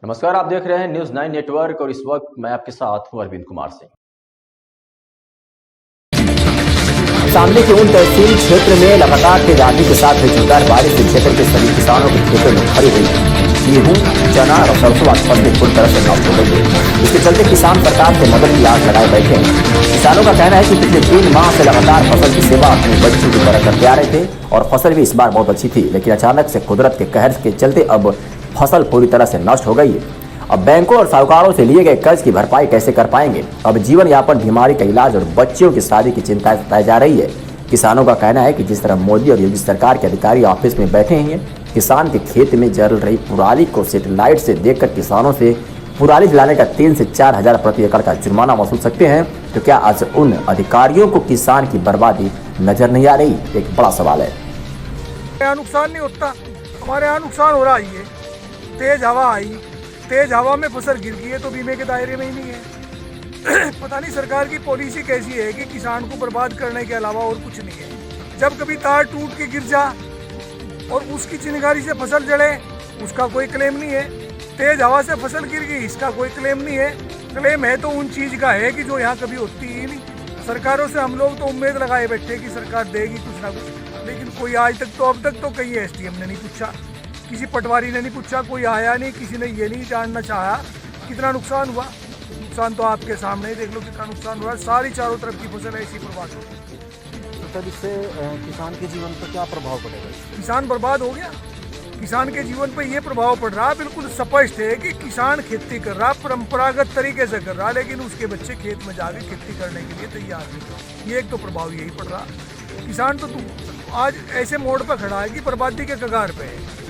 नमस्कार, आप देख रहे हैं न्यूज़ 9 नेटवर्क और इस वक्त मैं आपके साथ हूं अरविंद कुमार सिंह। शामली के उन तहसील क्षेत्र में लगातार तेज आंधी के साथ हुई जोरदार बारिश से क्षेत्र के सभी किसानों के खेतों में भरी हुई गेहूं, चना और सरसों आदि फसलें पूरी तरह से नष्ट हो गई है। इसके चलते किसान सरकार से मदद की आस लगाए बैठे हैं। किसानों का कहना है कि पिछले 3 माह से लगातार फसल की सेवा अपने बच्चों की तरह करते आ रहे थे और फसल भी इस बार बहुत अच्छी थी, लेकिन अचानक से कुदरत के कहर के चलते अब फसल पूरी तरह से नष्ट हो गई है। अब बैंकों और साहूकारों से लिए गए कर्ज की भरपाई कैसे कर पाएंगे? अब जीवन यापन, बीमारी का इलाज और बच्चियों की शादी की चिंता सताई जा रही है। किसानों का कहना है कि जिस तरह मोदी और योगी सरकार के अधिकारी ऑफिस में बैठे हैं, किसान के खेत में जल रही पराली को सैटेलाइट से देखकर किसानों से पराली जलाने का 3 से 4 हजार प्रति एकड़ का जुर्माना वसूल सकते हैं, तो क्या आज उन अधिकारियों को किसान की बर्बादी नजर नहीं आ रही? एक बड़ा सवाल है। नुकसान नहीं होता, हमारे यहाँ नुकसान हो रहा है। तेज हवा आई, तेज हवा में फसल गिर गई है तो बीमे के दायरे में ही नहीं है। पता नहीं सरकार की पॉलिसी कैसी है कि किसान को बर्बाद करने के अलावा और कुछ नहीं है। जब कभी तार टूट के गिर जा और उसकी चिंगारी से फसल जले, उसका कोई क्लेम नहीं है। तेज हवा से फसल गिर गई, इसका कोई क्लेम नहीं है। क्लेम है तो उन चीज का है कि जो यहाँ कभी होती ही नहीं। सरकारों से हम लोग तो उम्मीद लगाए बैठे कि सरकार देगी कुछ ना कुछ, लेकिन कोई आज तक तो अब तक तो कहीं एसडीएम ने नहीं पूछा, किसी पटवारी ने नहीं पूछा, कोई आया नहीं, किसी ने ये नहीं जानना चाहा कितना नुकसान हुआ। नुकसान तो आपके सामने ही देख लो कितना नुकसान हुआ। सारी चारों तरफ की फसल ऐसी बर्बाद हो गई। तो तब इससे किसान के जीवन पर क्या प्रभाव पड़ेगा? किसान बर्बाद हो गया। किसान के जीवन पर यह प्रभाव पड़ रहा बिल्कुल स्पष्ट है कि किसान खेती कर रहा, परंपरागत तरीके से कर रहा, लेकिन उसके बच्चे खेत में जाके खेती करने के लिए तैयार नहीं। ये एक तो प्रभाव यही पड़ रहा। किसान तो आज ऐसे मोड़ पर खड़ा है कि बर्बादी के कगार पे है।